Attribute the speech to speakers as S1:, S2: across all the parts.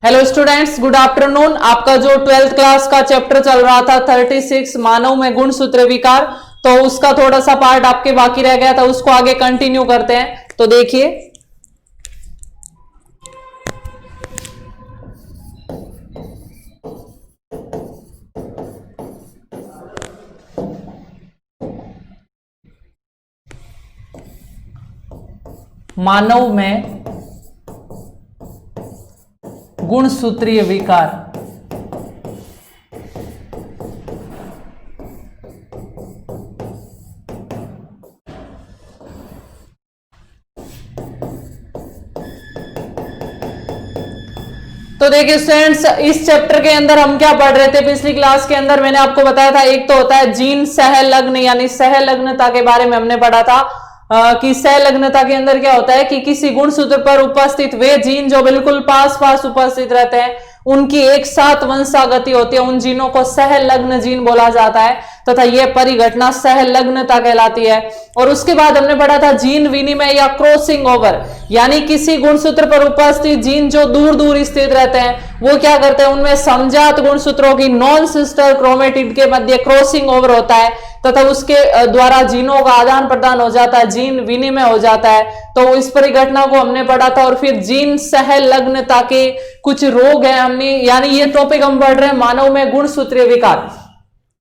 S1: Hello students, good afternoon. आपका जो 12th class का चैप्टर चल रहा था 36 मानव में गुण सूत्र विकार, तो उसका थोड़ा सा पार्ट आपके बाकी रह गया था, उसको आगे कंटिन्यू करते हैं। तो देखिए, मानव में गुणसूत्रीय विकार। तो देखिए स्टूडेंट्स, इस चैप्टर के अंदर हम क्या पढ़ रहे थे पिछली क्लास के अंदर? मैंने आपको बताया था, एक तो होता है जीन सहलग्न, यानी सहलग्नता के बारे में हमने पढ़ा था कि सहलग्नता के अंदर क्या होता है कि किसी गुणसूत्र पर उपस्थित वे जीन जो बिल्कुल पास पास उपस्थित रहते हैं, उनकी एक साथ वंशागति होती है, उन जीनों को सहलग्न जीन बोला जाता है तथा यह परिघटना सहलग्नता कहलाती है। और उसके बाद हमने पढ़ा था जीन विनिमय या क्रॉसिंग ओवर, यानी किसी गुणसूत्र पर उपस्थित जीन जो दूर दूर स्थित रहते हैं वो क्या करते हैं, उनमें समजात गुणसूत्रों की नॉन सिस्टर क्रोमेटिड के मध्य क्रॉसिंग ओवर होता है तथा उसके द्वारा जीनों का आदान प्रदान हो जाता है, जीन विनिमय हो जाता है। तो इस परिघटना को हमने पढ़ा था। और फिर जीन सहलग्नता के कुछ रोग हैं हमने, यानी ये टॉपिक हम पढ़ रहे हैं मानव में गुणसूत्रीय विकार,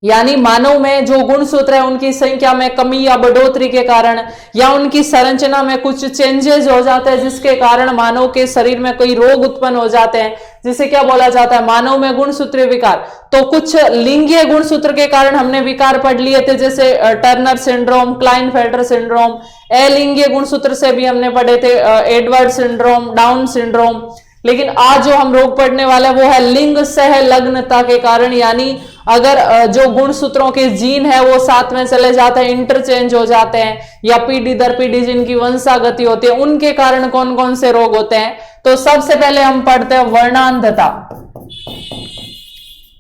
S1: यानी मानव में जो गुणसूत्र है उनकी संख्या में कमी या बढ़ोतरी के कारण या उनकी संरचना में कुछ चेंजेस हो जाते हैं जिसके कारण मानव के शरीर में कोई रोग उत्पन्न हो जाते हैं, जिसे क्या बोला जाता है, मानव में गुणसूत्रीय विकार। तो कुछ लिंगीय गुणसूत्र के कारण हमने विकार पढ़ लिए थे, जैसे टर्नर सिंड्रोम, क्लाइनफेल्टर सिंड्रोम। अलिंगीय गुणसूत्र से भी हमने पढ़े थे एडवर्ड सिंड्रोम, डाउन सिंड्रोम। लेकिन आज जो हम रोग पढ़ने वाला है वो है लिंग सहलग्नता के कारण, यानी अगर जो गुणसूत्रों के जीन है वो साथ में चले जाते हैं, इंटरचेंज हो जाते हैं, या पीढ़ी दर पीढ़ी जिनकी वंशागति होती है, उनके कारण कौन कौन से रोग होते हैं। तो सबसे पहले हम पढ़ते हैं वर्णांधता,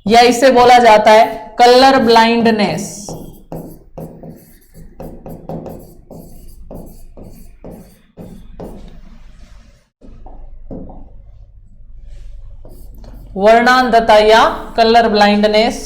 S1: या इसे बोला जाता है कलर ब्लाइंडनेस। वर्णांधता या कलर ब्लाइंडनेस।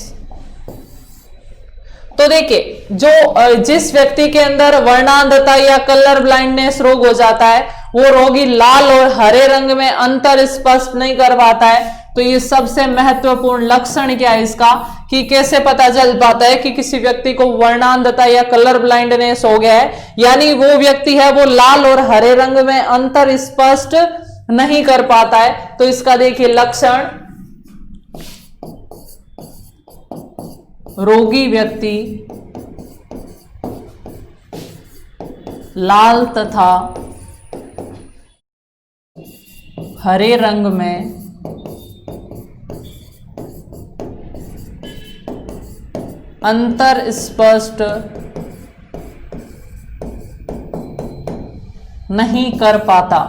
S1: तो देखिए, जो जिस व्यक्ति के अंदर वर्णांधता या कलर ब्लाइंडनेस रोग हो जाता है वो रोगी लाल और हरे रंग में अंतर स्पष्ट नहीं कर पाता है। तो ये सबसे महत्वपूर्ण लक्षण क्या है इसका, कि कैसे पता चल पाता है कि किसी व्यक्ति को वर्णांधता या कलर ब्लाइंडनेस हो गया है, यानी वो व्यक्ति है वो लाल और हरे रंग में अंतर स्पष्ट नहीं कर पाता है। तो इसका देखिए लक्षण, रोगी व्यक्ति लाल तथा हरे रंग में अंतर स्पष्ट नहीं कर पाता।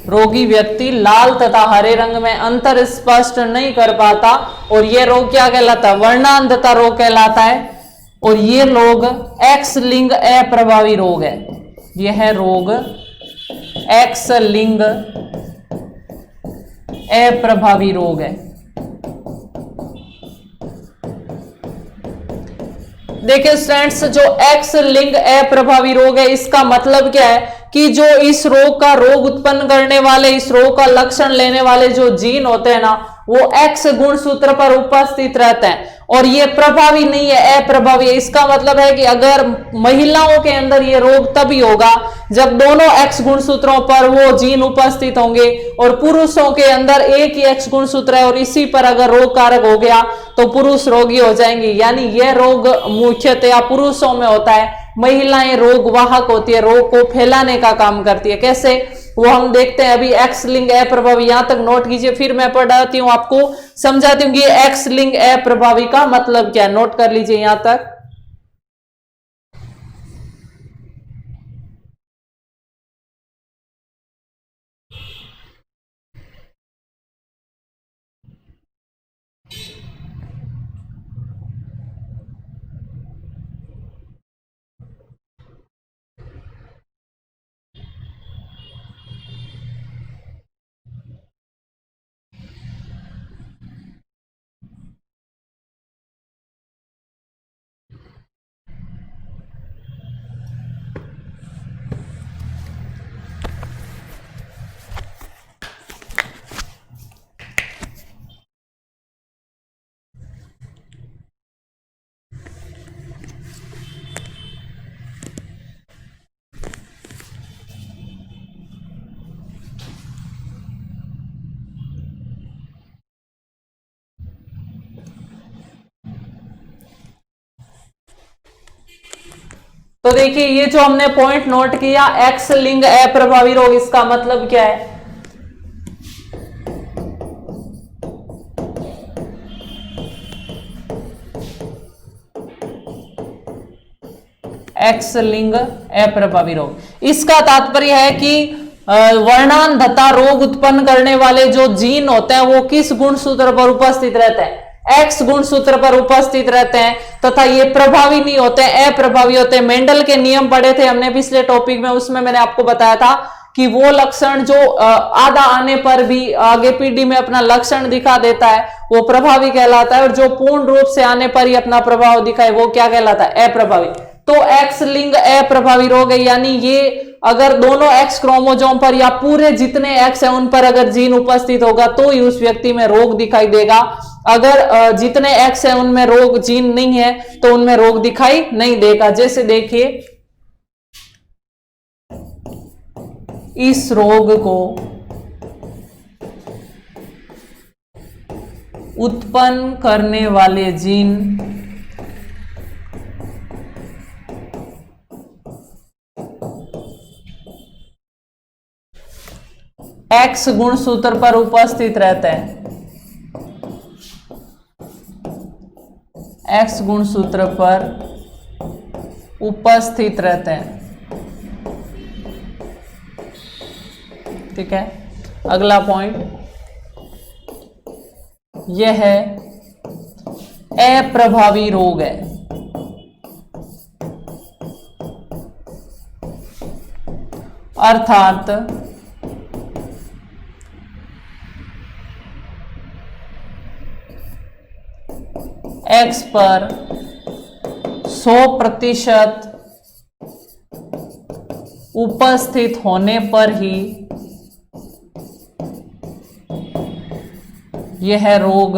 S1: रोगी व्यक्ति लाल तथा हरे रंग में अंतर स्पष्ट नहीं कर पाता, और यह रोग क्या कहलाता है, वर्णांधता रोग कहलाता है। और यह रोग एक्स लिंग अप्रभावी रोग है। यह रोग एक्स लिंग अप्रभावी रोग है। देखिए स्टूडेंट्स, जो एक्स लिंग अप्रभावी रोग है इसका मतलब क्या है कि जो इस रोग का रोग उत्पन्न करने वाले, इस रोग का लक्षण लेने वाले जो जीन होते हैं ना, वो एक्स गुणसूत्र पर उपस्थित रहते हैं और ये प्रभावी नहीं है, अप्रभावी है। इसका मतलब है कि अगर महिलाओं के अंदर ये रोग तभी होगा जब दोनों एक्स गुणसूत्रों पर वो जीन उपस्थित होंगे, और पुरुषों के अंदर एक ही एक्स गुणसूत्र है और इसी पर अगर रोग कारक हो गया तो पुरुष रोगी हो जाएंगे। यानी यह रोग मुख्यतया पुरुषों में होता है, महिलाएं रोग वाहक होती है, रोग को फैलाने का काम करती है। कैसे, वो हम देखते हैं अभी। एक्स लिंग अप्रभावी, यहां तक नोट कीजिए, फिर मैं पढ़ाती हूं आपको, समझाती हूँ कि एक्स लिंग अप्रभावी का मतलब क्या है। नोट कर लीजिए यहां तक। तो देखिए ये जो हमने पॉइंट नोट किया, एक्स लिंग अप्रभावी रोग, इसका मतलब क्या है? एक्स लिंग अप्रभावी रोग, इसका तात्पर्य है कि वर्णांधता रोग उत्पन्न करने वाले जो जीन होते हैं वो किस गुणसूत्र पर उपस्थित रहते हैं? एक्स गुणसूत्र पर उपस्थित रहते हैं, तथा ये प्रभावी नहीं होते, अप्रभावी होते हैं। मेंडल के नियम पढ़े थे हमने पिछले टॉपिक में, उसमें मैंने आपको बताया था कि वो लक्षण जो आधा आने पर भी आगे पीढ़ी में अपना लक्षण दिखा देता है वो प्रभावी कहलाता है, और जो पूर्ण रूप से आने पर ही अपना प्रभाव दिखाए वो क्या कहलाता है? अप्रभावी। तो एक्स लिंग अप्रभावी रोग है, यानी ये अगर दोनों एक्स क्रोमोसोम पर या पूरे जितने एक्स है उन पर अगर जीन उपस्थित होगा तो ही उस व्यक्ति में रोग दिखाई देगा। अगर जितने एक्स है उनमें रोग जीन नहीं है तो उनमें रोग दिखाई नहीं देगा। जैसे देखिए इस रोग को उत्पन्न करने वाले जीन एक्स गुणसूत्र पर उपस्थित रहते हैं, एक्स गुणसूत्र पर उपस्थित रहते हैं। ठीक है, अगला पॉइंट यह है अप्रभावी रोग है। अर्थात एक्स पर 100% उपस्थित होने पर ही यह रोग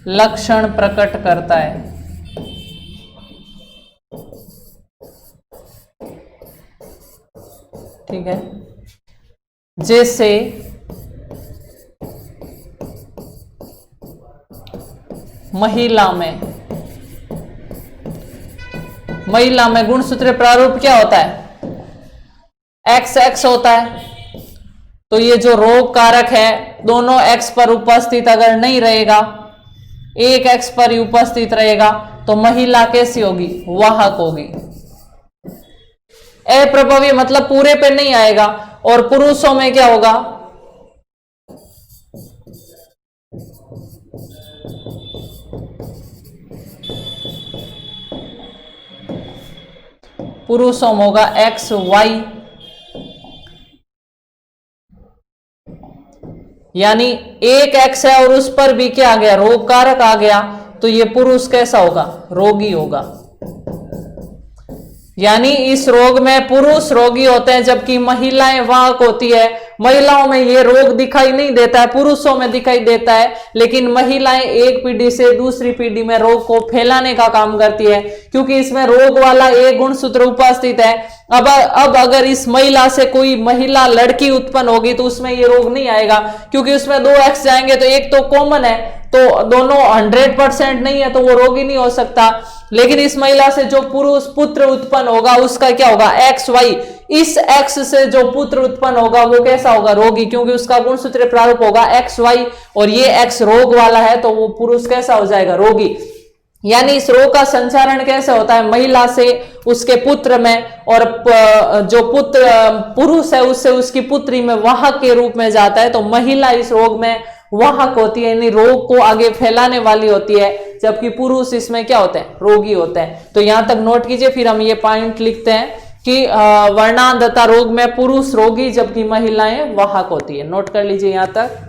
S1: लक्षण प्रकट करता है। ठीक है, जैसे महिला में गुणसूत्र प्रारूप क्या होता है? एक्स एक्स होता है। तो ये जो रोग कारक है दोनों एक्स पर उपस्थित अगर नहीं रहेगा, एक एक्स पर ही उपस्थित रहेगा तो महिला कैसी होगी? वाहक होगी। अप्रभावी मतलब पूरे पे नहीं आएगा। और पुरुषों में क्या होगा? पुरुषों में होगा एक्स वाई, यानी एक एक्स है और उस पर भी क्या आ गया? रोग कारक आ गया, तो ये पुरुष कैसा होगा? रोगी होगा। यानी इस रोग में पुरुष रोगी होते हैं जबकि महिलाएं वाहक होती है। महिलाओं में ये रोग दिखाई नहीं देता है, पुरुषों में दिखाई देता है, लेकिन महिलाएं एक पीढ़ी से दूसरी पीढ़ी में रोग को फैलाने का काम करती है, क्योंकि इसमें रोग वाला एक गुणसूत्र उपस्थित है। अब अगर इस महिला से कोई महिला लड़की उत्पन्न होगी तो उसमें ये रोग नहीं आएगा, क्योंकि उसमें 2 एक्स जाएंगे तो एक तो कॉमन है, तो दोनों 100% नहीं है तो वो रोगी नहीं हो सकता। लेकिन इस महिला से जो पुरुष पुत्र उत्पन्न होगा उसका क्या होगा? X Y. इस एक्स से जो पुत्र उत्पन्न होगा वो कैसा होगा? रोगी, क्योंकि उसका गुणसूत्र प्रारूप होगा एक्स वाई, और ये एक्स रोग वाला है तो वो पुरुष कैसा हो जाएगा? रोगी। यानी इस रोग का संचारण कैसे होता है? महिला से उसके पुत्र में, और जो पुत्र पुरुष है उससे उसकी पुत्री में वाहक के रूप में जाता है। तो महिला इस रोग में वाहक होती है, यानी रोग को आगे फैलाने वाली होती है, जबकि पुरुष इसमें क्या होते हैं? रोगी होते हैं। तो यहां तक नोट कीजिए, फिर हम ये पॉइंट लिखते हैं कि वर्णांधता रोग में पुरुष रोगी जबकि महिलाएं वाहक होती है। नोट कर लीजिए यहां तक।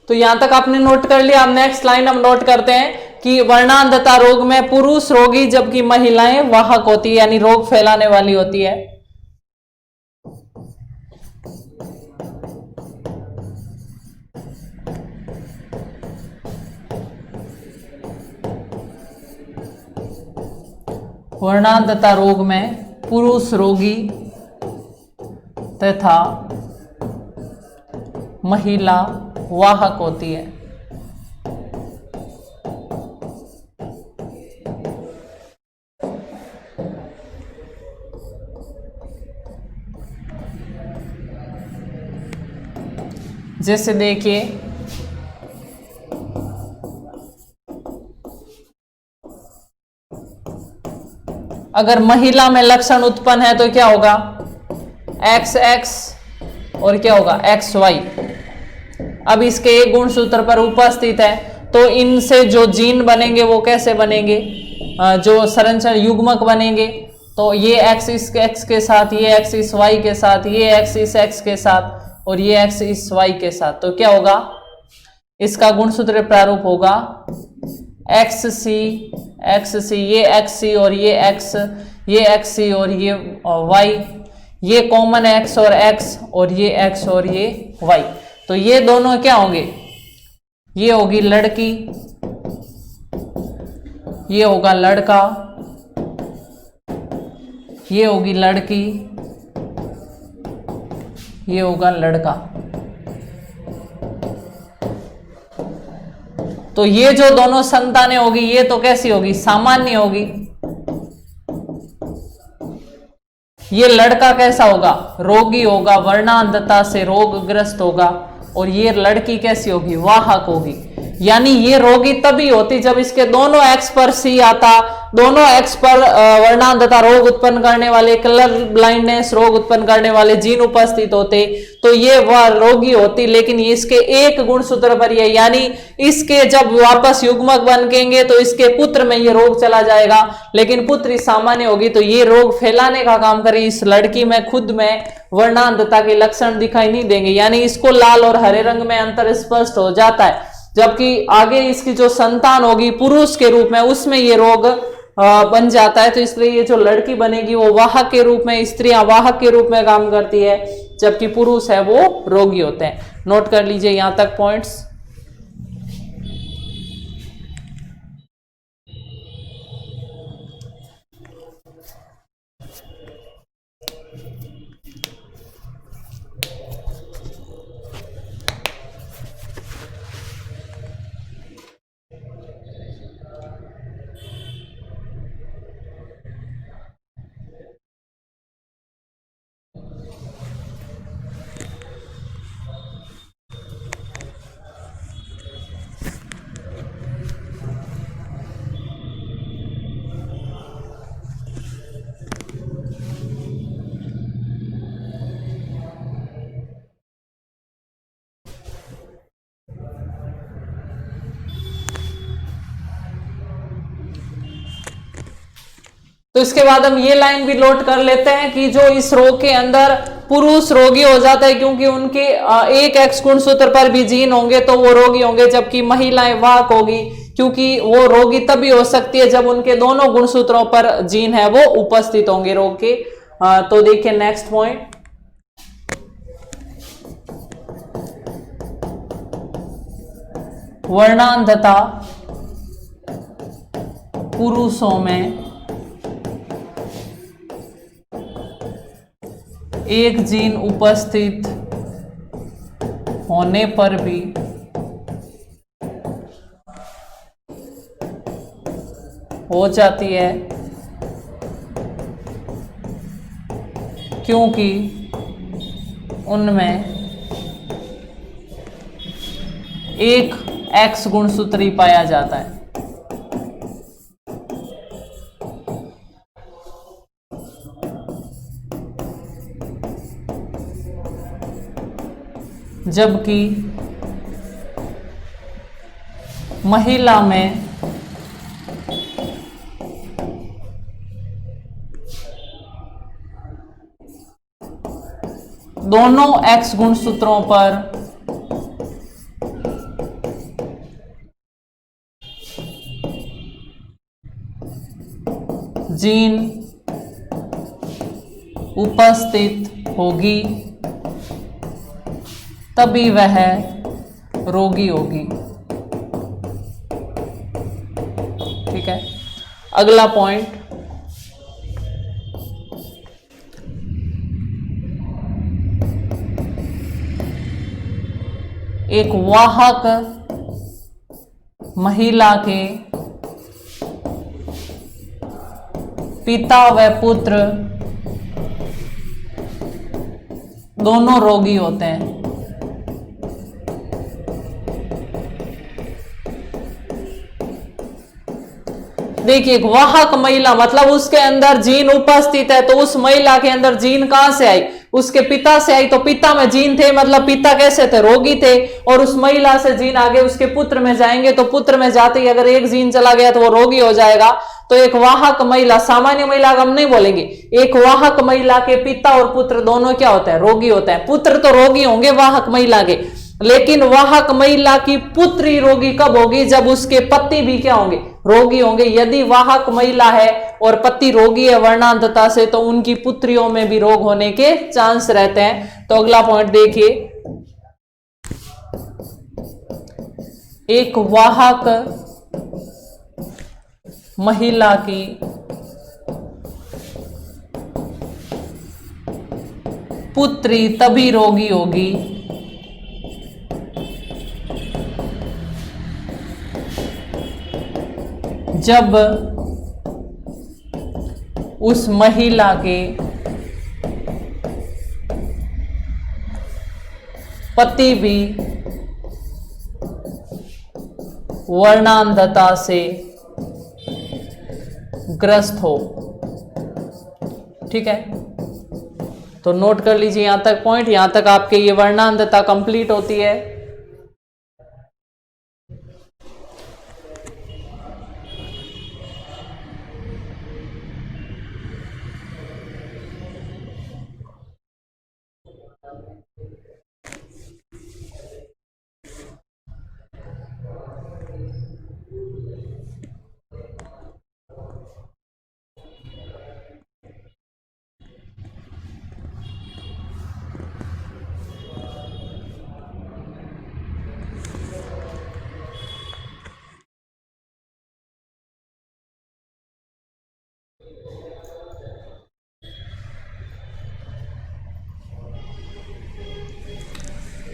S1: तो यहां तक आपने नोट कर लिया। अब नेक्स्ट लाइन हम नोट करते हैं कि वर्णांधता रोग में पुरुष रोगी जबकि महिलाएं वाहक होती है, यानी रोग फैलाने वाली होती है। वर्णांधता रोग में पुरुष रोगी तथा महिला वाहक होती है। जैसे देखिए, अगर महिला में लक्षण उत्पन्न है तो क्या होगा, एक्स एक्स और क्या होगा, एक्स वाई। अब इसके एक गुणसूत्र पर उपस्थित है तो इनसे जो जीन बनेंगे वो कैसे बनेंगे, जो संरचना युग्मक बनेंगे। तो ये एक्स इस एक्स के साथ, ये एक्स इस वाई के साथ, ये एक्स इस एक्स के साथ और ये एक्स इस वाई के साथ, तो क्या होगा, इसका गुणसूत्र प्रारूप होगा एक्स सी, ये एक्स सी और ये एक्स सी और ये वाई, ये कॉमन एक्स और एक्स और ये एक्स और ये वाई। तो ये दोनों क्या होंगे, ये होगी लड़की, ये होगा लड़का, ये होगी लड़की, ये होगा लड़का। तो ये जो दोनों संतानें होगी ये तो कैसी होगी, सामान्य होगी। ये लड़का कैसा होगा, रोगी होगा, वर्णांधता से रोगग्रस्त होगा। और ये लड़की कैसी होगी, वाहक होगी। यानी ये रोगी तभी होती जब इसके दोनों एक्स पर सी आता, दोनों एक्स पर वर्णांधता रोग उत्पन्न करने वाले, कलर ब्लाइंडनेस रोग उत्पन्न करने वाले जीन उपस्थित होते, तो ये वह रोगी होती। लेकिन इसके एक गुणसूत्र पर ये, यानी इसके जब वापस युग्मक बनेंगे तो इसके पुत्र में ये रोग चला जाएगा, लेकिन पुत्री सामान्य होगी तो ये रोग फैलाने का काम करे। इस लड़की में खुद में वर्णांधता के लक्षण दिखाई नहीं देंगे, यानी इसको लाल और हरे रंग में अंतर स्पष्ट हो जाता है। जबकि आगे इसकी जो संतान होगी पुरुष के रूप में, उसमें ये रोग बन जाता है। तो इसलिए ये जो लड़की बनेगी वो वाहक के रूप में, स्त्रियां वाहक के रूप में काम करती है, जबकि पुरुष है वो रोगी होते हैं। नोट कर लीजिए यहां तक पॉइंट्स। तो इसके बाद हम ये लाइन भी नोट कर लेते हैं कि जो इस रोग के अंदर पुरुष रोगी हो जाता है क्योंकि उनके एक एक्स गुणसूत्र पर भी जीन होंगे तो वो रोगी होंगे, जबकि महिलाएं वाहक होगी क्योंकि वो रोगी तभी हो सकती है जब उनके दोनों गुणसूत्रों पर जीन है वो उपस्थित होंगे रोग के। तो देखिए नेक्स्ट पॉइंट, वर्णांधता पुरुषों में एक जीन उपस्थित होने पर भी हो जाती है क्योंकि उनमें एक एक्स गुणसूत्र ही पाया जाता है। जबकि महिला में दोनों एक्स गुणसूत्रों पर जीन उपस्थित होगी तभी वह रोगी होगी। ठीक है, अगला पॉइंट, एक वाहक महिला के पिता व पुत्र दोनों रोगी होते हैं। देखिए, एक वाहक महिला मतलब उसके अंदर जीन उपस्थित है, तो उस महिला के अंदर जीन कहां से आई? उसके पिता से आई। तो पिता में जीन थे, मतलब पिता कैसे थे? रोगी थे। और उस महिला से जीन आगे उसके पुत्र में जाएंगे, तो पुत्र में जाते ही अगर एक जीन चला गया तो वो रोगी हो जाएगा। तो एक वाहक महिला, सामान्य महिला का हम नहीं बोलेंगे, एक वाहक महिला के पिता और पुत्र दोनों क्या होते हैं? रोगी होते हैं। पुत्र तो रोगी होंगे वाहक महिला के, लेकिन वाहक महिला की पुत्री रोगी कब होगी? जब उसके पति भी क्या होंगे? रोगी होंगे। यदि वाहक महिला है और पति रोगी है वर्णांधता से, तो उनकी पुत्रियों में भी रोग होने के चांस रहते हैं। तो अगला पॉइंट देखिए, एक वाहक महिला की पुत्री तभी रोगी होगी जब उस महिला के पति भी वर्णांधता से ग्रस्त हो। ठीक है, तो नोट कर लीजिए यहां तक पॉइंट, यहां तक आपके ये वर्णांधता कंप्लीट होती है।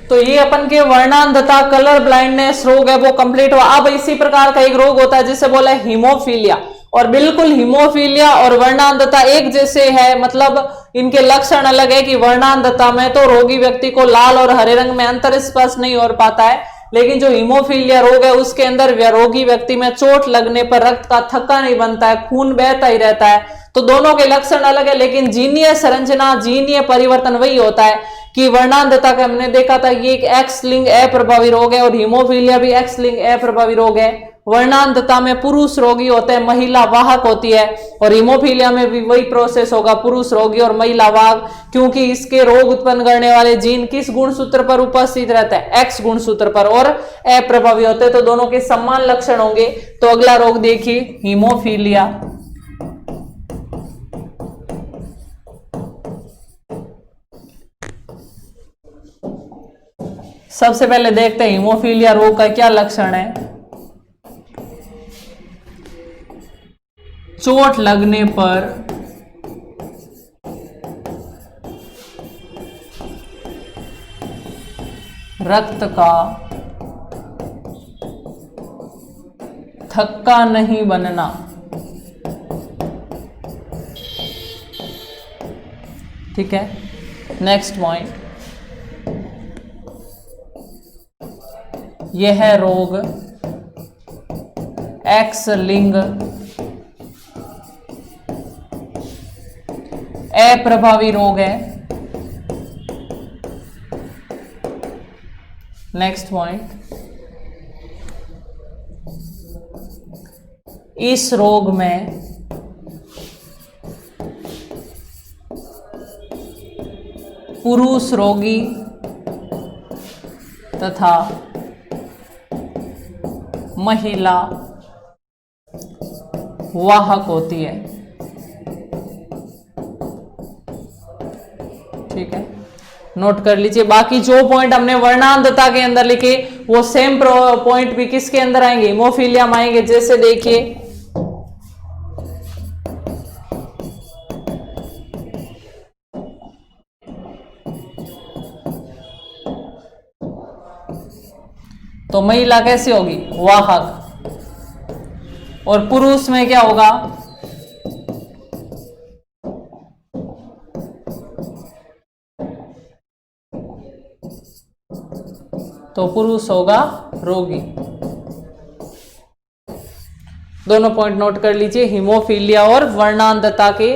S1: तो ये अपन के वर्णांधता, कलर ब्लाइंडनेस रोग है वो कंप्लीट हुआ। अब इसी प्रकार का एक रोग होता है जिसे बोला है हीमोफीलिया, और बिल्कुल हीमोफीलिया और वर्णांधता एक जैसे है, मतलब इनके लक्षण अलग है कि वर्णांधता में तो रोगी व्यक्ति को लाल और हरे रंग में अंतर स्पष्ट नहीं हो पाता है, लेकिन जो हीमोफीलिया रोग है उसके अंदर रोगी व्यक्ति में चोट लगने पर रक्त का थक्का नहीं बनता है, खून बहता ही रहता है। तो दोनों के लक्षण अलग है, लेकिन जीनीय संरचना, जीनीय परिवर्तन वही होता है कि वर्णांधता का हमने देखा था ये एक एक्स लिंग अप्रभावी रोग है, और हीमोफीलिया भी एक्स लिंग अप्रभावी रोग है। वर्णांधता में पुरुष रोगी होते हैं, महिला वाहक होती है, और हीमोफीलिया में भी वही प्रोसेस होगा, पुरुष रोगी और महिला वाहक, क्योंकि इसके रोग उत्पन्न करने वाले जीन किस गुणसूत्र पर उपस्थित रहते हैं? एक्स गुणसूत्र पर, और अप्रभावी होते हैं, तो दोनों के समान लक्षण होंगे। तो अगला रोग देखिए, हीमोफीलिया। सबसे पहले देखते हैं हीमोफीलिया रोग का क्या लक्षण है। चोट लगने पर रक्त का थक्का नहीं बनना। ठीक है, नेक्स्ट पॉइंट, यह रोग एक्स लिंग अप्रभावी रोग है। नेक्स्ट पॉइंट, इस रोग में पुरुष रोगी तथा महिला वाहक होती है। ठीक है, नोट कर लीजिए। बाकी जो पॉइंट हमने वर्णांधता के अंदर लिखे वो सेम पॉइंट भी किसके अंदर आएंगे, हीमोफीलिया में आएंगे। जैसे देखिए तो महिला कैसे होगी, वाहक, और पुरुष में क्या होगा, तो पुरुष होगा रोगी। दोनों पॉइंट नोट कर लीजिए, हीमोफीलिया और वर्णांधता के।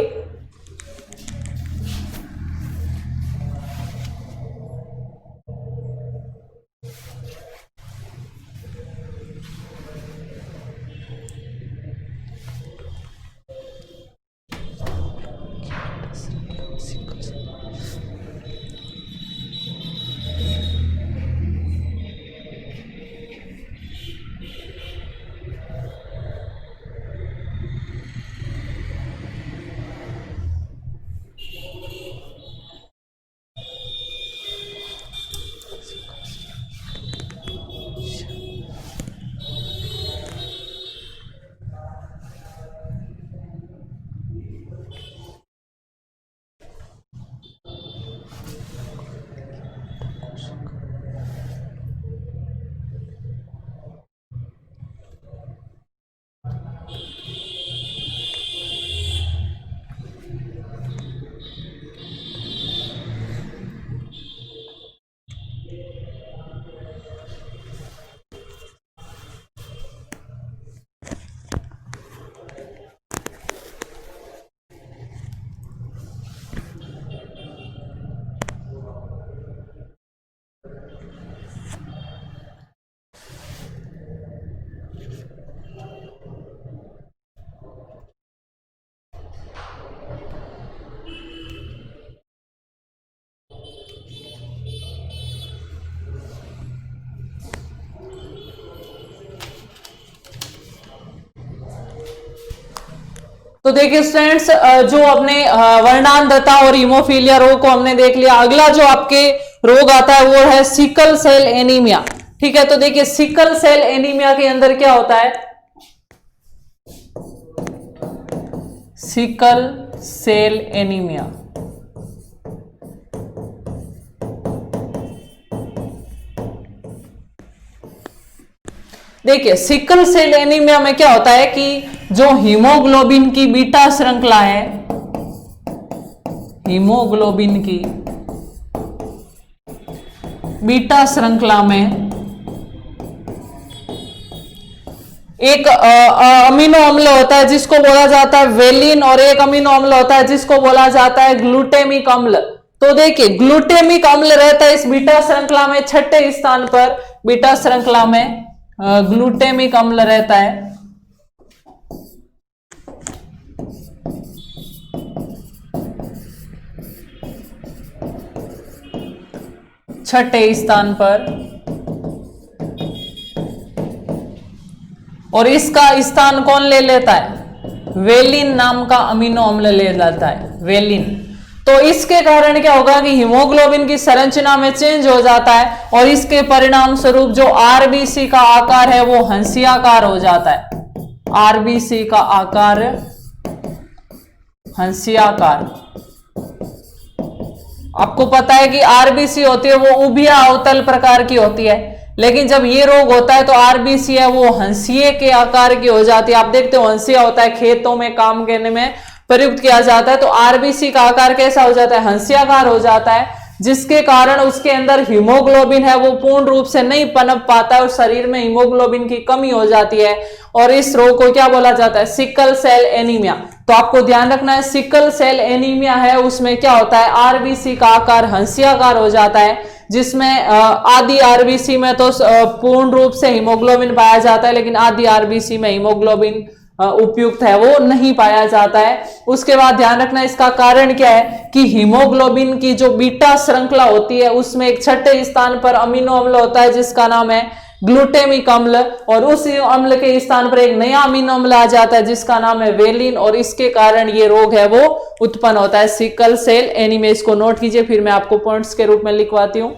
S1: तो देखिए स्टूडेंट्स, जो अपने वर्णांधता और हीमोफीलिया रोग को हमने देख लिया। अगला जो आपके रोग आता है वो है सिकल सेल एनीमिया। ठीक है, तो देखिए सिकल सेल एनीमिया के अंदर क्या होता है, सिकल सेल एनीमिया। देखिए सिकल सेल एनीमिया में क्या होता है कि जो हीमोग्लोबिन की बीटा श्रृंखला है, हीमोग्लोबिन की बीटा श्रृंखला में एक अमीनो अम्ल होता है जिसको बोला जाता है वेलिन, और एक अमीनो अम्ल होता है जिसको बोला जाता है ग्लूटेमिक अम्ल। तो देखिए ग्लूटेमिक अम्ल रहता है इस बीटा श्रृंखला में छठे स्थान पर, बीटा श्रृंखला में ग्लूटेमिक अम्ल रहता है। छठे स्थान पर, और इसका स्थान कौन ले लेता है, वेलिन नाम का अमीनो अम्ल ले लेता है, वेलिन। तो इसके कारण क्या होगा कि हीमोग्लोबिन की संरचना में चेंज हो जाता है, और इसके परिणाम स्वरूप जो आरबीसी का आकार है वो हंसियाकार हो जाता है। आरबीसी का आकार हंसियाकार। आपको पता है कि आरबीसी होती है वो उभिया अवतल प्रकार की होती है, लेकिन जब ये रोग होता है तो आरबीसी है वो हंसिये के आकार की हो जाती है। आप देखते हो हंसिया होता है, खेतों में काम करने में प्रयुक्त किया जाता है, तो आरबीसी का आकार कैसा हो जाता है, हंसियाकार हो जाता है, जिसके कारण उसके अंदर हीमोग्लोबिन है वो पूर्ण रूप से नहीं पनप पाता है और शरीर में हीमोग्लोबिन की कमी हो जाती है, और इस रोग को क्या बोला जाता है, सिकल सेल एनीमिया। तो आपको ध्यान रखना है सिकल सेल एनीमिया है उसमें क्या होता है, आरबीसी का आकार हंसियाकार हो जाता है, जिसमें आदि आरबीसी में तो पूर्ण रूप से हीमोग्लोबिन पाया जाता है, लेकिन आदि आरबीसी में हीमोग्लोबिन उपयुक्त है वो नहीं पाया जाता है। उसके बाद ध्यान रखना इसका कारण क्या है कि हीमोग्लोबिन की जो बीटा श्रृंखला होती है उसमें एक छठे स्थान पर अमीनो अम्ल होता है जिसका नाम है ग्लूटेमिक अम्ल, और उस अम्ल के स्थान पर एक नया अमीनो अम्ल आ जाता है जिसका नाम है वेलिन, और इसके कारण ये रोग है वो उत्पन्न होता है, सिकल सेल एनीमिया। इसको नोट कीजिए, फिर मैं आपको पॉइंट्स के रूप में लिखवाती हूं।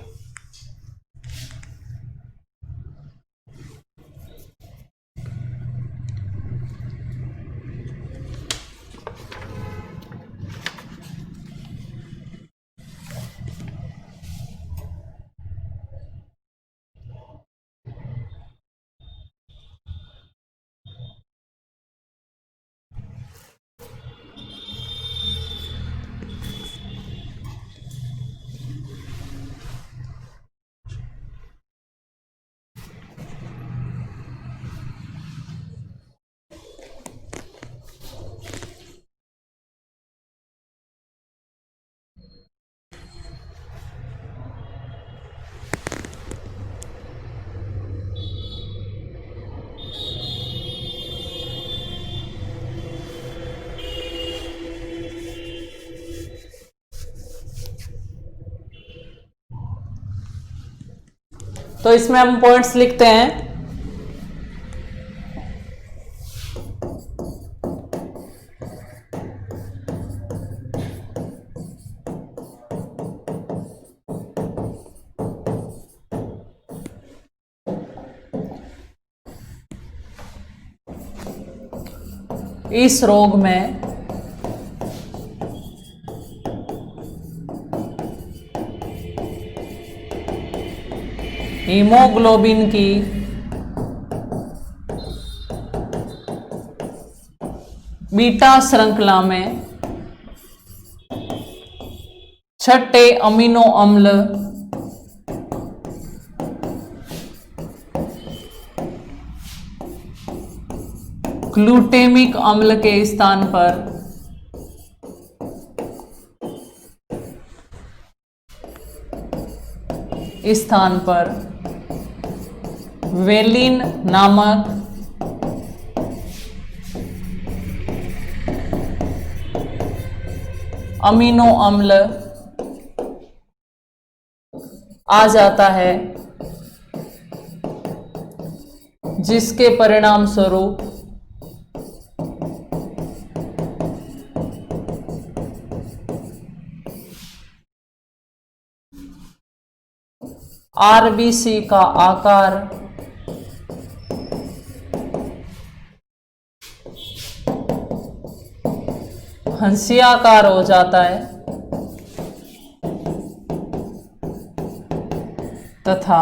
S1: तो इसमें हम पॉइंट्स लिखते हैं। इस रोग में हीमोग्लोबिन की बीटा श्रृंखला में छठे अमीनो अम्ल ग्लूटेमिक अम्ल के स्थान पर वेलिन नामक अमीनो अम्ल आ जाता है, जिसके परिणाम स्वरूप आरबीसी का आकार हंसियाकार हो जाता है तथा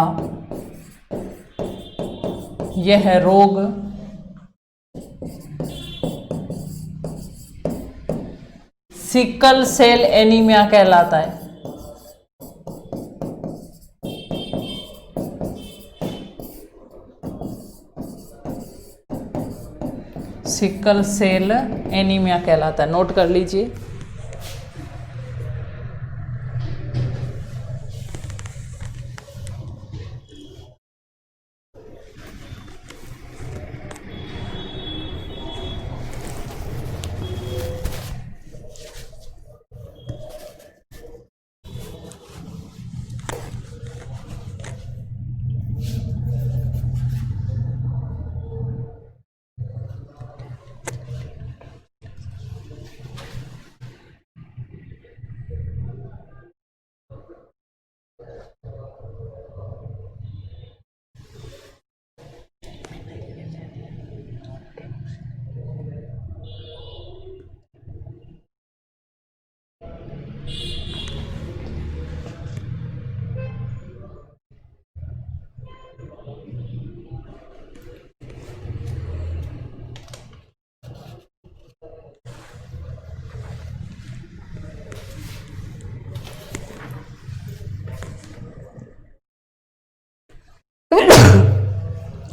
S1: यह रोग सिकल सेल एनीमिया कहलाता है। सिकल सेल एनीमिया कहलाता है, नोट कर लीजिए।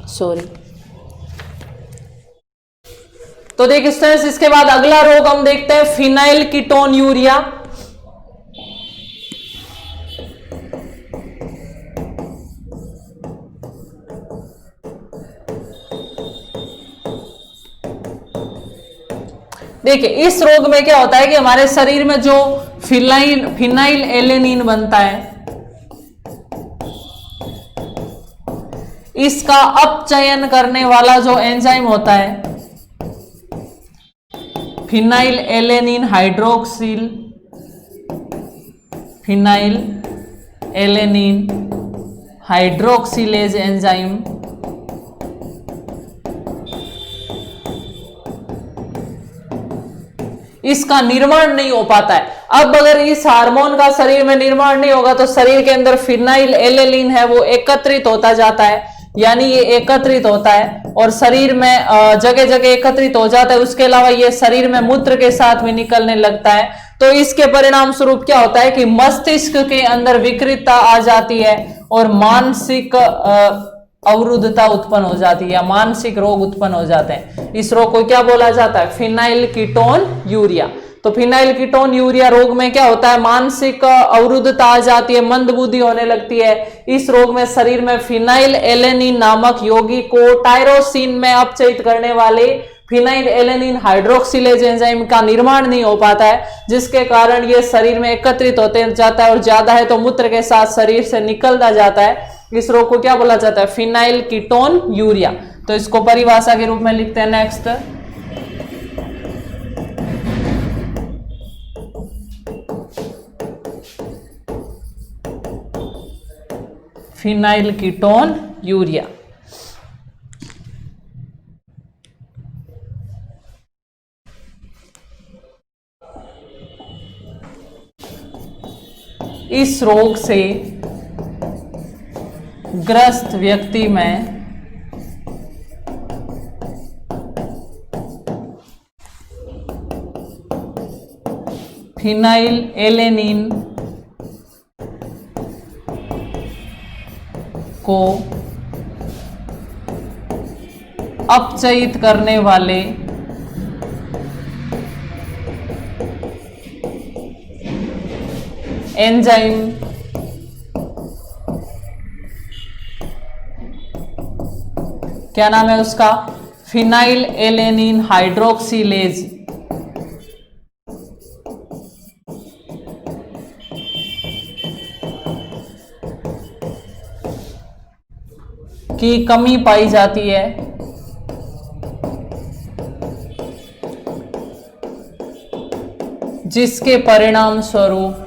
S1: सॉरी। तो देखिए स्टूडेंट्स, इसके बाद अगला रोग हम देखते हैं फिनाइल कीटोन यूरिया। देखिए इस रोग में क्या होता है कि हमारे शरीर में जो फिनाइल एलेनिन बनता है, इसका अपचयन करने वाला जो एंजाइम होता है phenyl alanine hydroxyl, phenyl alanine hydroxylase enzyme इसका निर्माण नहीं हो पाता है। अब अगर इस हार्मोन का शरीर में निर्माण नहीं होगा तो शरीर के अंदर फिनाइल एलेनिन है वो एकत्रित होता जाता है, यानी ये एकत्रित होता है और शरीर में जगह जगह एकत्रित हो जाता है। उसके अलावा ये शरीर में मूत्र के साथ भी निकलने लगता है। तो इसके परिणाम स्वरूप क्या होता है कि मस्तिष्क के अंदर विकृतता आ जाती है और मानसिक अवरुद्धता उत्पन्न हो जाती है या मानसिक रोग उत्पन्न हो जाते हैं। इस रोग को क्या बोला जाता है? Phenyl ketone urea. तो फिनाइल कीटोन यूरिया रोग में क्या होता है? मानसिक अवरुद्धता आ जाती है, मंदबुद्धि होने लगती है। इस रोग में शरीर में फिनाइल एलेनिन नामक यौगिक को टायरोसिन में अपचयित करने वाले फिनाइल एलेनिन हाइड्रोक्सिलेज एंजाइम का निर्माण नहीं हो पाता है, जिसके कारण ये शरीर में एकत्रित होते जाता है और ज्यादा है तो मूत्र के साथ शरीर से निकलता जाता है। इस रोग को क्या बोला जाता है? Phenyl ketone urea. तो इसको परिभाषा के रूप में लिखते हैं नेक्स्ट, फिनाइल कीटोन यूरिया। इस रोग से ग्रस्त व्यक्ति में फिनाइल एलेनिन को अपचयित करने वाले एंजाइम क्या नाम है उसका? फिनाइल एलेनिन हाइड्रोक्सिलेज की कमी पाई जाती है, जिसके परिणाम स्वरूप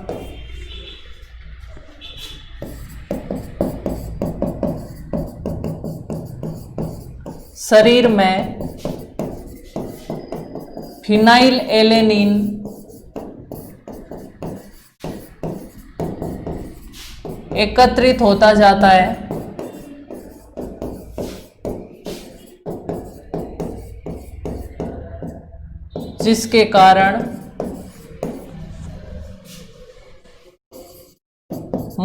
S1: शरीर में फिनाइल एलेनिन एकत्रित होता जाता है, जिसके कारण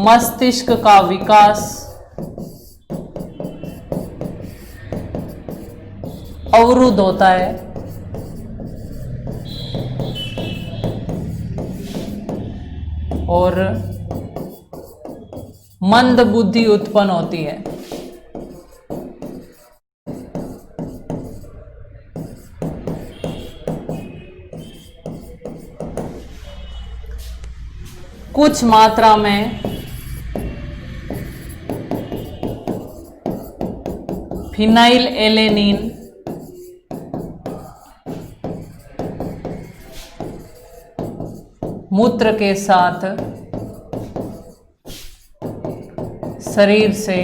S1: मस्तिष्क का विकास अवरुद्ध होता है और मंद बुद्धि उत्पन्न होती है। कुछ मात्रा में फिनाइल एलेनिन मूत्र के साथ शरीर से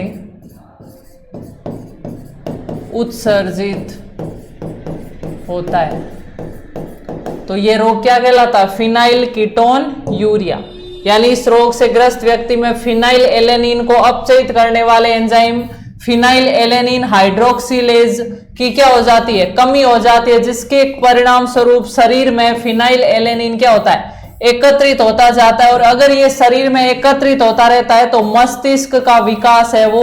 S1: उत्सर्जित होता है। तो ये रोग क्या कहलाता है? Phenyl ketone urea. यानी इस रोग से ग्रस्त व्यक्ति में फिनाइल एलेनिन को अपचयित करने वाले एंजाइम फिनाइल एलेनिन हाइड्रोक्सिलेज की क्या हो जाती है? कमी हो जाती है, जिसके परिणाम स्वरूप शरीर में फिनाइल एलेनिन क्या होता है? एकत्रित होता जाता है। और अगर ये शरीर में एकत्रित होता रहता है तो मस्तिष्क का विकास है वो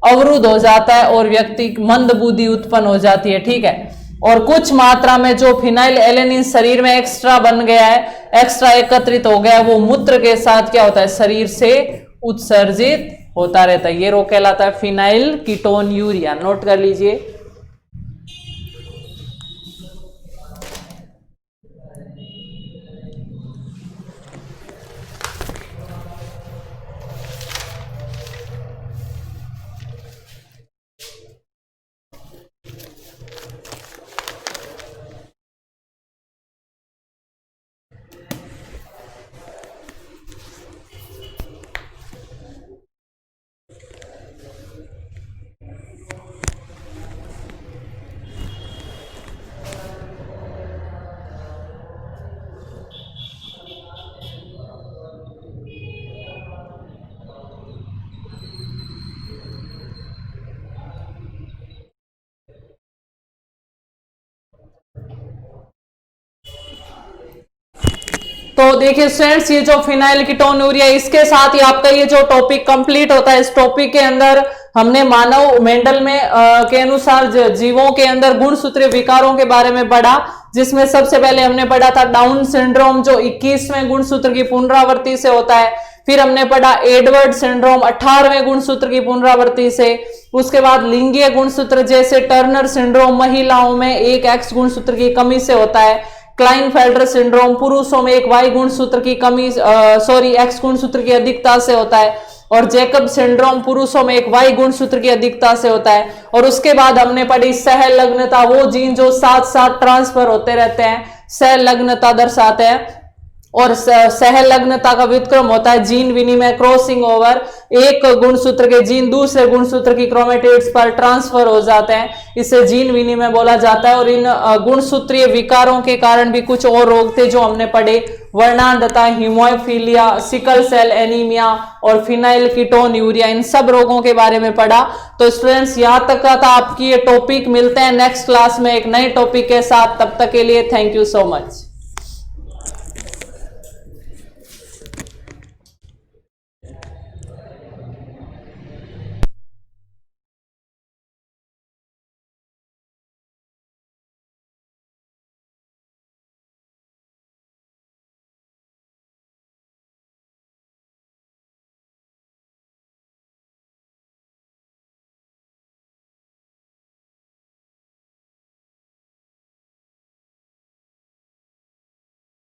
S1: अवरुद्ध हो जाता है और व्यक्ति मंद बुद्धि उत्पन्न हो जाती है। ठीक है। और कुछ मात्रा में जो फिनाइल एलेनिन शरीर में एक्स्ट्रा बन गया है, एक्स्ट्रा एकत्रित हो गया है, वो मूत्र के साथ क्या होता है? शरीर से उत्सर्जित होता रहता है। ये रोग कहलाता है फिनाइल कीटोन यूरिया। नोट कर लीजिए। तो देखिए स्टूडेंट्स, ये जो फिनाइल कीटोन्यूरिया, इसके साथ ही आपका ये जो टॉपिक कंप्लीट होता है। इस टॉपिक के अंदर हमने मानव मेंडल में के अनुसार जीवों के अंदर गुणसूत्रीय विकारों के बारे में पढ़ा, जिसमें सबसे पहले हमने पढ़ा था डाउन सिंड्रोम, जो 21वें गुणसूत्र की पुनरावृत्ति से होता है। फिर हमने पढ़ा एडवर्ड सिंड्रोम 18वें गुणसूत्र की पुनरावृत्ति से। उसके बाद लिंगीय गुणसूत्र जैसे टर्नर सिंड्रोम महिलाओं में एक एक्स गुणसूत्र की कमी से होता है। क्लाइनफेल्टर सिंड्रोम पुरुषों में एक वाई गुणसूत्र की कमी एक्स गुणसूत्र की अधिकता से होता है। और जैकब सिंड्रोम पुरुषों में एक वाई गुणसूत्र की अधिकता से होता है। और उसके बाद हमने पढ़ी सहलग्नता, वो जीन जो साथ साथ ट्रांसफर होते रहते हैं, सहलग्नता दर्शाते हैं। और सहलग्नता का व्युत्क्रम होता है जीन विनिमय, क्रॉसिंग ओवर, एक गुणसूत्र के जीन दूसरे गुणसूत्र की क्रोमेटिड्स पर ट्रांसफर हो जाते हैं, इसे जीन विनिमय बोला जाता है। और इन गुणसूत्रीय विकारों के कारण भी कुछ और रोग थे जो हमने पढ़े, वर्णांधता, हीमोफीलिया, सिकल सेल एनीमिया और फिनाइल कीटोन्यूरिया, इन सब रोगों के बारे में पढ़ा। तो स्टूडेंट्स, यहां तक का था आपकी ये टॉपिक। मिलते हैं नेक्स्ट क्लास में एक नए टॉपिक के साथ, तब तक के लिए थैंक यू सो मच।